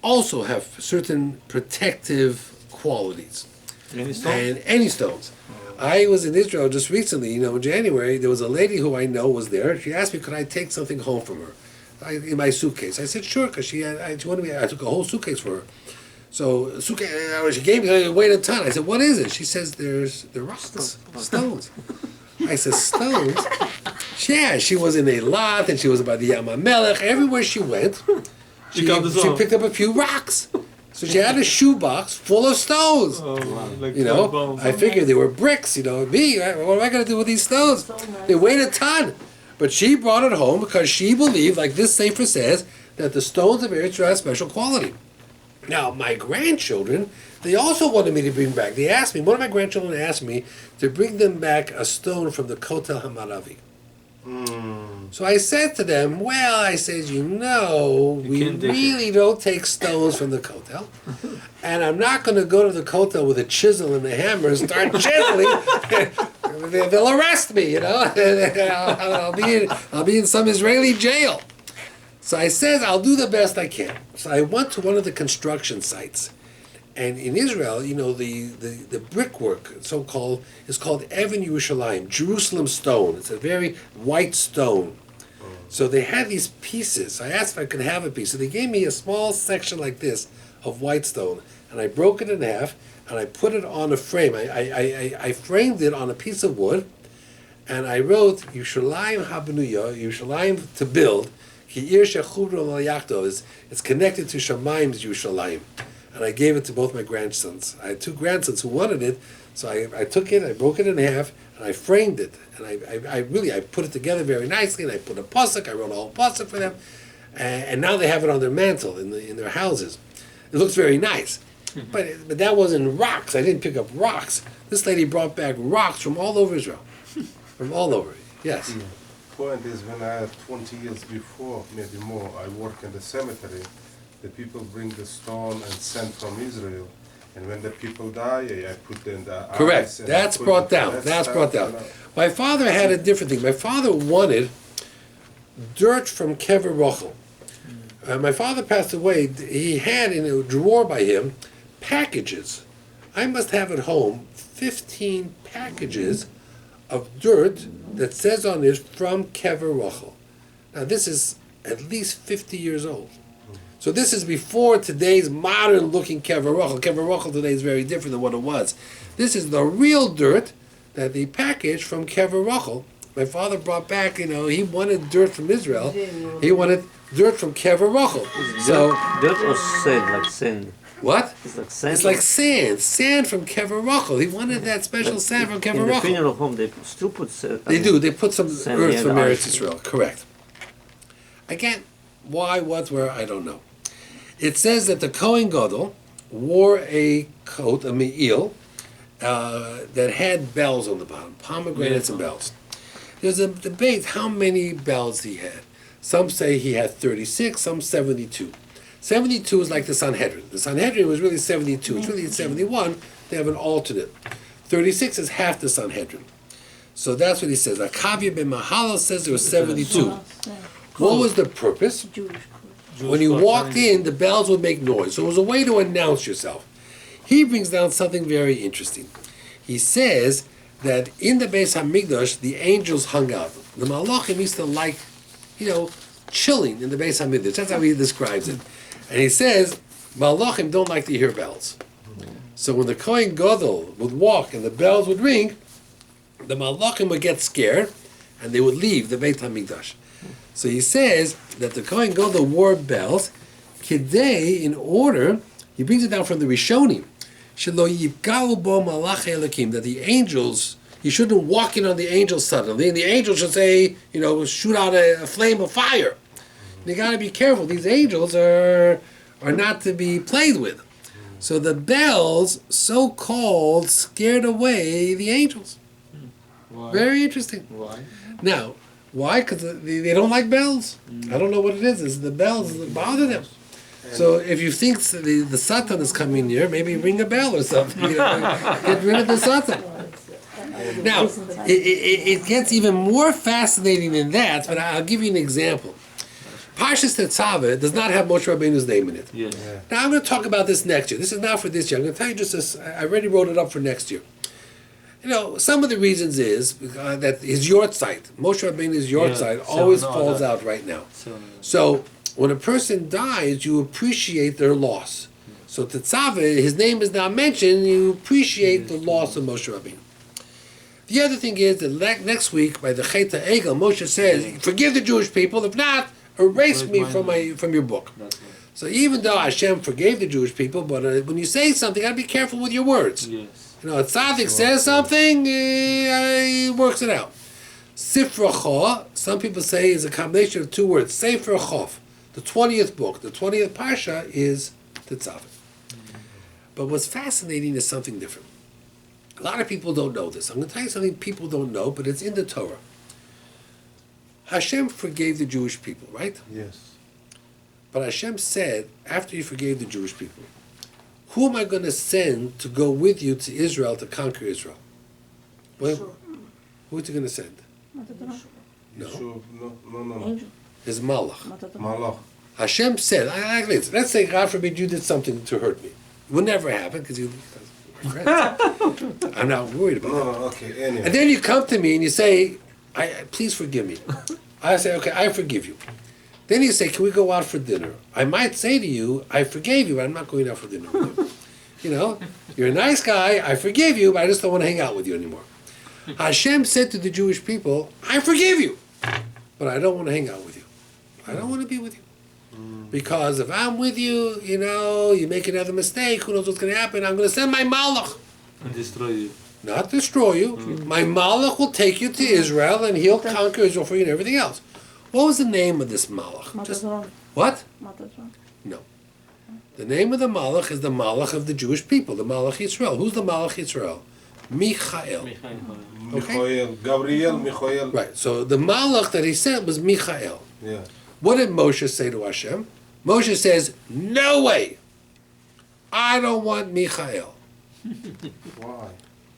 S2: also have certain protective qualities.
S3: Any stones?
S2: And any stones. I was in Israel just recently, you know, in January. There was a lady who I know was there. She asked me, could I take something home from her in my suitcase? I said, sure, because she wanted me. I took a whole suitcase for her. So she gave me, weighed a ton. I said, what is it? She says, they're rocks, stones. I said, stones? Yeah, she was in a lot, and she was by the Yam HaMelech. Everywhere she went, she
S4: got this off.
S2: picked up a few rocks. So she had a shoebox full of stones.
S4: Oh, wow. Like
S2: You know,
S4: bones.
S2: I figured they were bricks. You know, me, what am I going to do with these stones?
S1: So nice.
S2: They weighed a ton. But she brought it home because she believed, like this Sefer says, that the stones of Eretz Yisrael have special quality. Now, my grandchildren, they also wanted me to bring back. They asked me, one of my grandchildren asked me to bring them back a stone from the Kotel Hamaravi. So I said to them, well, I said, we
S4: can't dig
S2: really don't take stones from the Kotel. And I'm not going to go to the Kotel with a chisel and a hammer and start chiseling. They'll arrest me, you know. I'll be in some Israeli jail. So I said, I'll do the best I can. So I went to one of the construction sites. And in Israel, you know, the brickwork, so-called, is called Even Yerushalayim, Jerusalem stone. It's a very white stone. So they had these pieces. I asked if I could have a piece. So they gave me a small section like this of white stone. And I broke it in half, and I put it on a frame. I framed it on a piece of wood, and I wrote, Yerushalayim habenuya, Yerushalayim to build, ki ir shechubra l'yachto, it's connected to Shamayim's Yerushalayim. And I gave it to both my grandsons. I had two grandsons who wanted it, so I took it, I broke it in half, and I framed it. And I put it together very nicely, and I put a pasuk, I wrote a whole pasuk for them, and now they have it on their mantle in their houses. It looks very nice. But that wasn't rocks. I didn't pick up rocks. This lady brought back rocks from all over Israel. From all over, yes.
S6: Point is, when I had 20 years before, maybe more, I work in the cemetery. The people bring the stone and send from Israel, and when the people die, I put them in the
S2: Correct.
S6: ice and
S2: That's
S6: put
S2: brought
S6: it-
S2: down. That's brought down. My father had a different thing. My father wanted dirt from Kever Rochel. My father passed away. He had in a drawer by him packages. I must have at home 15 packages of dirt that says on it from Kever Rochel. Now this is at least 50 years old. So this is before today's modern-looking Kever Rochel. Kever Rochel today is very different than what it was. This is the real dirt that they packaged from Kever Rochel. My father brought back, you know, he wanted dirt from Israel. He wanted dirt from Kever Rochel. So,
S3: Dirt or sand, like sand.
S2: what?
S3: It's like sand.
S2: It's like sand from Kever Rochel. He wanted that special sand from
S3: In
S2: Kever
S3: the
S2: Rochel.
S3: funeral home, they still put sand.
S2: They do. They put some
S3: Sand
S2: earth
S3: near
S2: from
S3: the
S2: Eretz
S3: ice.
S2: Israel. Correct. Again, why, what, where, I don't know. It says that the Kohen Gadol wore a coat, a me'il, that had bells on the bottom, pomegranates and bells. There's a debate how many bells he had. Some say he had 36, some 72. 72 is like the Sanhedrin. The Sanhedrin was really 72. It's really 71. They have an alternate. 36 is half the Sanhedrin. So that's what he says. Akavia ben Mahalo says there was 72. What was the purpose?
S1: Jewish.
S2: When you walked in, the bells would make noise. So it was a way to announce yourself. He brings down something very interesting. He says that in the Beis Hamikdash, the angels hung out. The Malachim used to like, chilling in the Beis Hamikdash. That's how he describes it. And he says, Malachim don't like to hear bells. So when the Kohen Gadol would walk and the bells would ring, the Malachim would get scared and they would leave the Beit HaMikdash. So he says that the Kohen Gadol wore bells, Kidei, in order, he brings it down from the Rishonim, Shelo yipga'u bo malachei Elokim, that the angels, you shouldn't walk in on the angels suddenly, and the angels should say, shoot out a flame of fire. You got to be careful. These angels are not to be played with. So the bells, so-called, scared away the angels.
S4: Why?
S2: Very interesting.
S4: Why?
S2: Now, why? Because they don't like bells. I don't know what it is. It's the bells that bother them. So if you think the Satan is coming near, maybe ring a bell or something. Get rid of the Satan. Now, it gets even more fascinating than that, but I'll give you an example. Parshas Tetzaveh does not have Moshe Rabbeinu's name in it.
S4: Yeah.
S2: Now I'm going to talk about this next year. This is not for this year. I'm going to tell you just this. I already wrote it up for next year. Some of the reasons is that his yortzeit, Moshe Rabbeinu's yortzeit, always falls out right now. So when a person dies, you appreciate their loss. So Tetzaveh, his name is now mentioned, you appreciate the loss of Moshe Rabbeinu. The other thing is that next week, by the Chet HaEgel, Moshe says, forgive the Jewish people, if not, erase me from your book. So even though Hashem forgave the Jewish people, but when you say something, you got to be careful with your words.
S4: Yes.
S2: You know, a tzaddik says something, he works it out. Sifra Cho, some people say, is a combination of two words. Sefer Chov, the 20th book, the 20th parsha is Tetzaveh. But what's fascinating is something different. A lot of people don't know this. I'm going to tell you something people don't know, but it's in the Torah. Hashem forgave the Jewish people, right?
S6: Yes.
S2: But Hashem said, after he forgave the Jewish people, who am I going to send to go with you to Israel to conquer Israel? Well, who is he going to send? No.
S6: Sure. No.
S1: Angel.
S2: His Malach.
S6: Malach.
S2: Hashem said, let's say, God forbid, you did something to hurt me. It would never happen because you my friend. I'm not worried about that.
S6: No, okay, anyway.
S2: And then you come to me and you say, please forgive me. I say, okay, I forgive you. Then you say, can we go out for dinner? I might say to you, I forgave you, but I'm not going out for dinner with you. You know, you're a nice guy, I forgive you, but I just don't want to hang out with you anymore. Hashem said to the Jewish people, I forgive you, but I don't want to hang out with you. I don't want to be with you. Because if I'm with you, you know, you make another mistake, who knows what's going to happen, I'm going to send my malach.
S4: And destroy you.
S2: Not destroy you. My malach will take you to Israel and he'll conquer Israel for you and everything else. What was the name of this malach? Just, what? No. The name of the malach is the malach of the Jewish people, the malach Yisrael. Who's the malach Yisrael? Michael.
S6: Michael, Gabriel, Michael.
S2: Right, so the malach that he sent was Michael.
S6: Yeah.
S2: What did Moshe say to Hashem? Moshe says, no way. I don't want Michael.
S6: Why?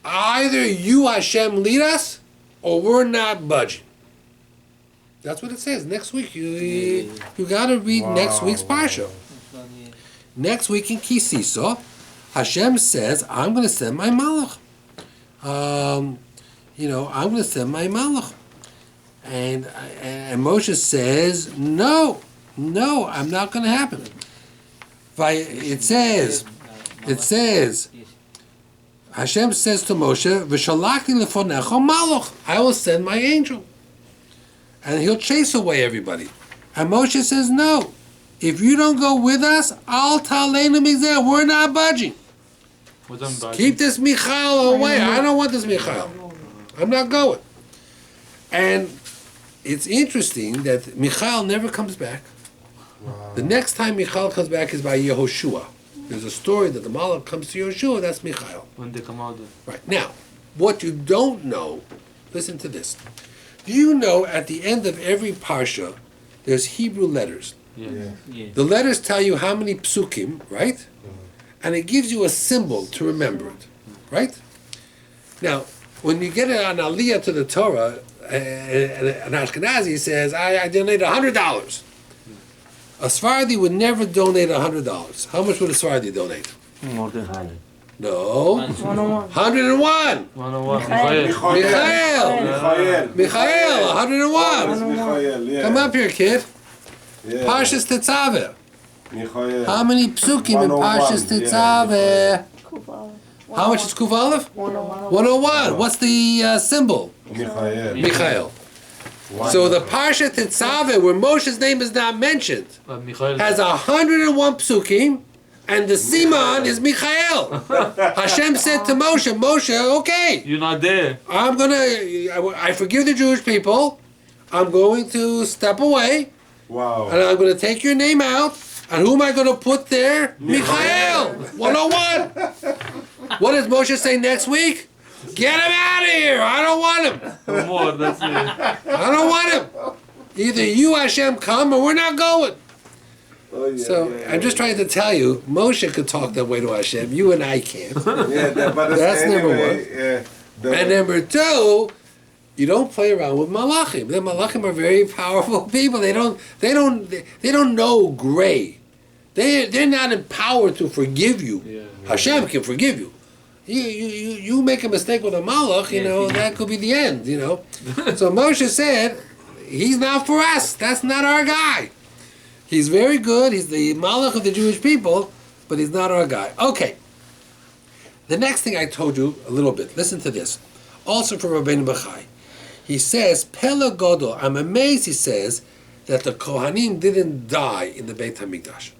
S2: Either you, Hashem, lead us, or we're not budging. That's what it says. Next week, you got to read next week's parsha. Next week in Kisiso, Hashem says, I'm going to send my malach. I'm going to send my malach. And Moshe says, no, I'm not going to happen. It says, Hashem says to Moshe, V'shalachti lefonecha malach, I will send my angel. And he'll chase away everybody. And Moshe says, no, if you don't go with us, I'll talenu mizeh, we're not budging. Keep this Michael away. I don't want this Michael. I'm not going. And it's interesting that Michael never comes back.
S6: Wow.
S2: The next time Michael comes back is by Yehoshua. There's a story that the Malach comes to Yehoshua, that's Michael.
S4: When they come out.
S2: Right. Now, what you don't know, listen to this. Do you know at the end of every parsha, there's Hebrew letters?
S4: Yeah.
S2: The letters tell you how many psukim, right? And it gives you a symbol to remember it, right? Now, when you get an aliyah to the Torah, an Ashkenazi says, I donate $100. A Sephardi would never donate $100. How much would a Sephardi donate?
S3: More than 100.
S2: No.
S1: 101.
S2: 101.
S4: 101.
S2: Michael, 101.
S6: Michael, yeah.
S2: Come up here, kid.
S6: Yeah.
S2: Parshas Tetzaveh.
S6: Michael.
S2: How many psukim in
S6: 101,
S2: Parshas Tetzaveh? How much is Kuf Aleph?
S1: 101.
S2: 101. What's the symbol?
S6: Michael.
S2: Michael. So the Parsha Tetzaveh, where Moshe's name is not mentioned, has 101 psukim, and the Siman is Michael. Hashem said to Moshe, okay,
S4: You're not there.
S2: I forgive the Jewish people. I'm going to step away,
S6: Wow.
S2: and I'm going to take your name out. And who am I going to put there? Michael. 101. What does Moshe say next week? Get him out of here. I don't want him.
S4: No more, that's it.
S2: I don't want him. Either you, Hashem, come or we're not going.
S6: Oh, yeah,
S2: So
S6: yeah,
S2: I'm just trying to tell you, Moshe could talk that way to Hashem. You and I can't.
S6: Yeah, but
S2: That's number
S6: anyway,
S2: one. And number two, you don't play around with malachim. The malachim are very powerful people. They don't know gray. They're not empowered to forgive you. Hashem can forgive you. You make a mistake with a malach, that could be the end, So Moshe said, he's not for us. That's not our guy. He's very good. He's the malach of the Jewish people, but he's not our guy. Okay. The next thing I told you a little bit. Listen to this. Also from Rabbeinu Bachai. He says, Pele Godol. I'm amazed, he says, that the Kohanim didn't die in the Beit HaMikdash.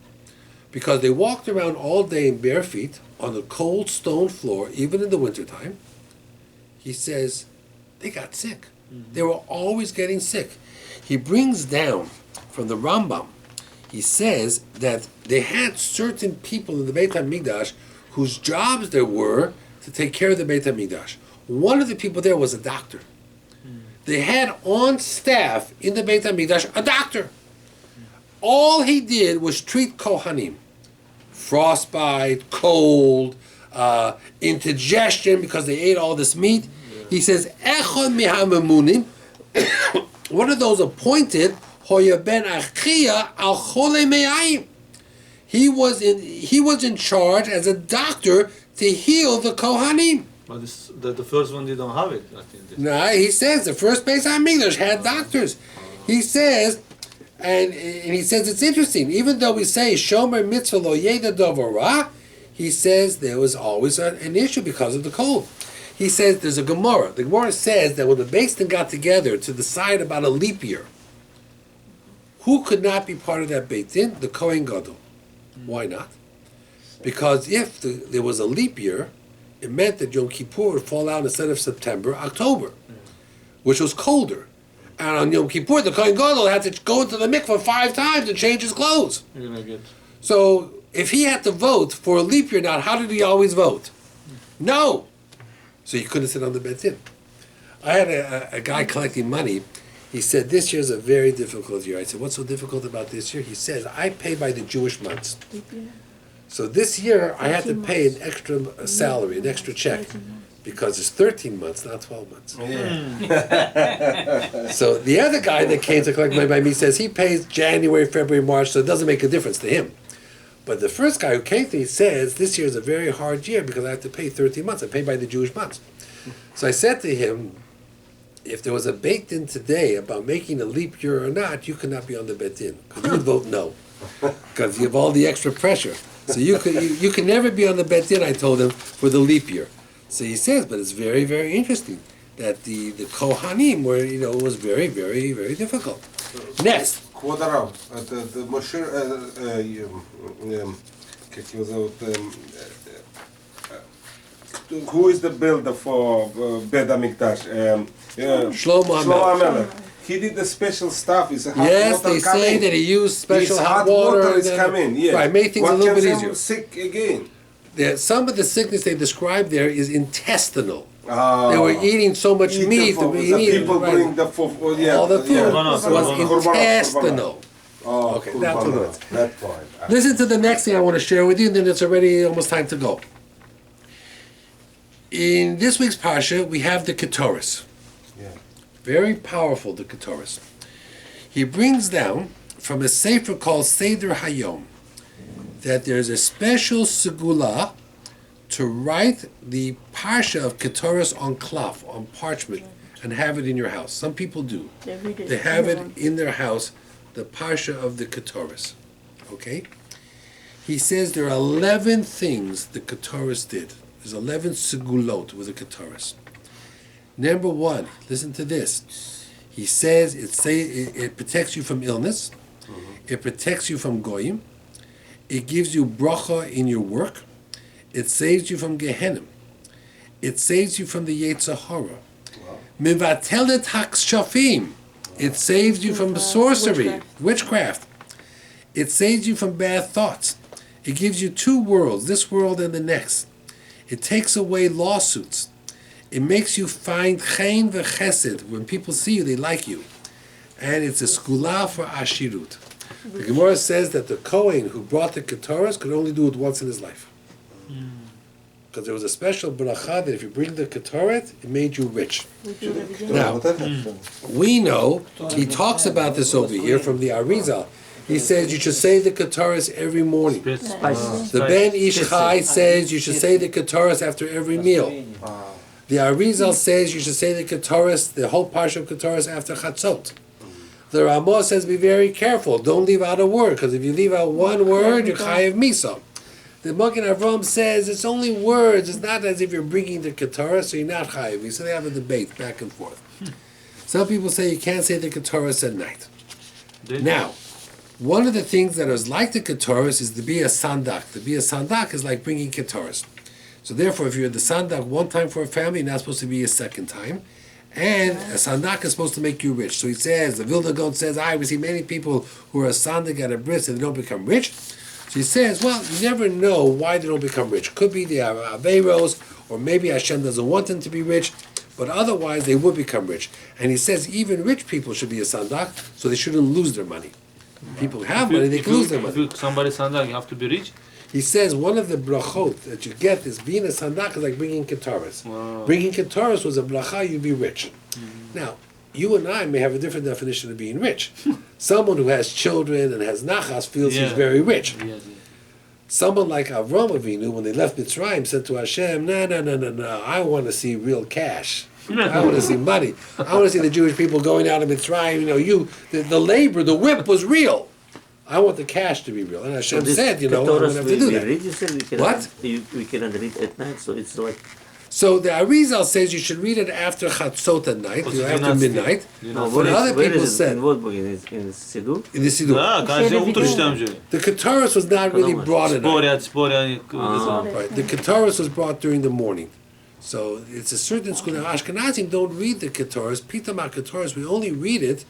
S2: because they walked around all day in bare feet on the cold stone floor, even in the wintertime. He says they got sick. They were always getting sick. He brings down from the Rambam, he says that they had certain people in the Beit HaMikdash whose jobs there were to take care of the Beit HaMikdash. One of the people there was a doctor. They had on staff in the Beit HaMikdash a doctor. All he did was treat Kohanim. Frostbite, cold, indigestion because they ate all this meat. He says, Echon mihamemunim, one of those appointed, Hoya ben Achia al chole me'ayim. He was in charge as a doctor to heal the Kohanim.
S7: But the first one, they don't have it. I think.
S2: No, he says the first Beis HaMikdash had doctors. He says, and he says it's interesting. Even though we say Shomer Mitzvah Lo Yeda Dovara, he says there was always an issue because of the cold. He says there's a Gemara. The Gemara says that when the Beis Din got together to decide about a leap year, who could not be part of that Beit Din? The Kohen Gadol. Why not? Because if there was a leap year, it meant that Yom Kippur would fall out instead of September, October, which was colder. And on Yom Kippur, the Kohen Gadol had to go into the mikveh 5 times to change his clothes. So if he had to vote for a leap year now, how did he always vote? No. So he couldn't sit on the Beit Din. I had a guy collecting money. He said, this year's a very difficult year. I said, what's so difficult about this year? He says, I pay by the Jewish months. So this year, I had to pay an extra salary, an extra check, because it's 13 months, not 12 months. Yeah. So the other guy that came to collect money by me says he pays January, February, March, so it doesn't make a difference to him. But the first guy who came to me says, this year is a very hard year because I have to pay 13 months. I pay by the Jewish months. So I said to him, if there was a Beit Din today about making a leap year or not, you could not be on the Beit Din, because you would vote no, because you have all the extra pressure. So you could never be on the Beit Din, I told him, for the leap year. So he says, but it's very, very interesting that the Kohanim were, it was very, very, very difficult. Next.
S6: Kvad Rav, the Moshe, как его зовут, who is the builder for Beit HaMikdash?
S2: Shlomo HaMelech.
S6: He did the special stuff. It's hot
S2: yes,
S6: water
S2: they say that he used special hot water.
S6: Is coming. Yes.
S2: Right, make things a little bit easier.
S6: Sick again.
S2: Some of the sickness they describe there is intestinal. They were eating so much meat.
S6: People bring the food.
S2: All the food was intestinal. Okay, that's what it was.
S6: That's fine.
S2: Listen to the next thing I want to share with you, and then it's already almost time to go. In this week's Parsha, we have the Ketoris.
S6: Yeah.
S2: Very powerful, the Ketoris. He brings down from a sefer called Seder Hayom that there's a special segula to write the Parsha of Ketoris on cloth, on parchment, and have it in your house. Some people do. They have it in their house, the Parsha of the Ketoris. Okay? He says there are 11 things the Ketoris did. There's 11 segulot with the Ketoris. Number 1, listen to this. He says it protects you from illness. It protects you from goyim. It gives you bracha in your work. It saves you from Gehenna. It saves you from the Yetzer Hara. Mivatelet hakshafim. It saves you from sorcery, witchcraft. It saves you from bad thoughts. It gives you 2 worlds, this world and the next. It takes away lawsuits. It makes you find chen v'chesed. When people see you, they like you. And it's a skula for ashirut. The Gemara says that the Kohen who brought the Ketoris could only do it once in his life. Because there was a special bracha that if you bring the Ketoret, it made you rich. Now, we know, he talks about this over here from the Arizal. He says you should say the Ketoris every morning. The Ben Ish Chai says you should say the Ketoris after every meal. The Arizal says you should say the Ketoris, the whole parsha of Ketoris after Chatzot. The Ramah says be very careful, don't leave out a word, because if you leave out one word, you're chayav misa. The Magen Avram says it's only words, it's not as if you're bringing the Ketoris, so you're not chayav misa. So they have a debate back and forth. Some people say you can't say the Ketoris at night. Now, one of the things that is like the Ketoris is to be a sandak. To be a sandak is like bringing Ketoris. So therefore, if you're the sandak one time for a family, you're not supposed to be a second time. And a sandak is supposed to make you rich. So he says, the Vilna Gaon says, we see many people who are a sandak at a bris and they don't become rich. So he says, well, you never know why they don't become rich. Could be they are Averos, or maybe Hashem doesn't want them to be rich, but otherwise they would become rich. And he says even rich people should be a sandak, so they shouldn't lose their money. People who have money, they can lose their money.
S7: If somebody sandak, you have to be rich.
S2: He says one of the brachot that you get is being a sandak is like bringing ketaras.
S7: Wow.
S2: Bringing ketaras was a bracha, you'd be rich. Now, you and I may have a different definition of being rich. Someone who has children and has nachas feels he's very rich.
S7: Yeah.
S2: Someone like Avram Avinu, when they left Mitzrayim, said to Hashem, no, I want to see real cash. I want to see money. I want to see the Jewish people going out of Mitzrayim. The labor, the whip was real. I want the cash to be real. And Hashem said, I'm going to have to do that.
S3: Read, you said we cannot read at night, so it's like...
S2: So the Arizal says you should read it after Chatzot at night, after midnight. But other people said...
S3: In what book? In Siddur?
S2: In the Siddur. The Ketoris was not really brought at night. Right. The Ketoris was brought during the morning. So it's a certain school. Now Ashkenazim don't read the Ketoris. Pitam HaKetoris, we only read it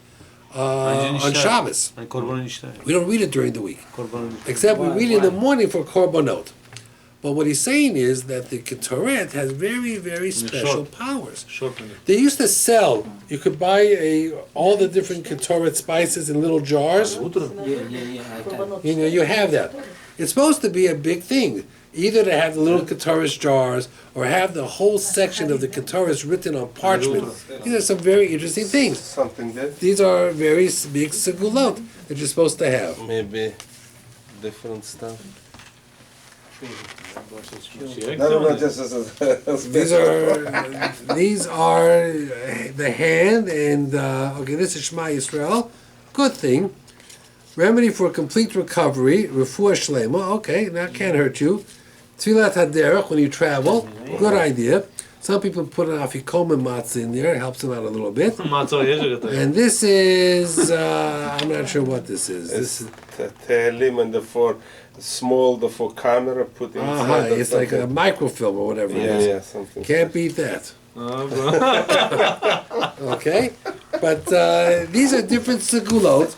S2: on Shabbos. We don't read it during the week. Except we read it in the morning for Korbanot. But what he's saying is that the Ketoret has very, very special powers. They used to sell, you could buy all the different Ketoret spices in little jars. You have that. It's supposed to be a big thing. Either to have the little Ketoret jars or have the whole section of the Ketoret written on parchment. These are some very interesting things. These are very big segulot that you're supposed to have.
S6: Maybe different stuff.
S2: These are the hand and this is Shema Yisrael. Good thing. Remedy for complete recovery. Refuah Shlema. Okay, that can't hurt you. Tfilat Haderech when you travel. Good idea. Some people put an afikomen matzah in there. It helps them out a little bit. And this is I'm not sure what this is.
S6: This is Tehillim and the four camera put inside.
S2: It's like a microfilm or whatever it is.
S6: Yeah, something.
S2: Can't beat that. Okay? But these are different segulot.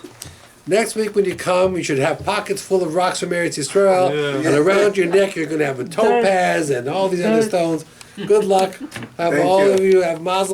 S2: Next week when you come, you should have pockets full of rocks from Eretz Yisrael, and around your neck you're going to have a topaz and all these other stones. Good luck. Have all of you have mazel.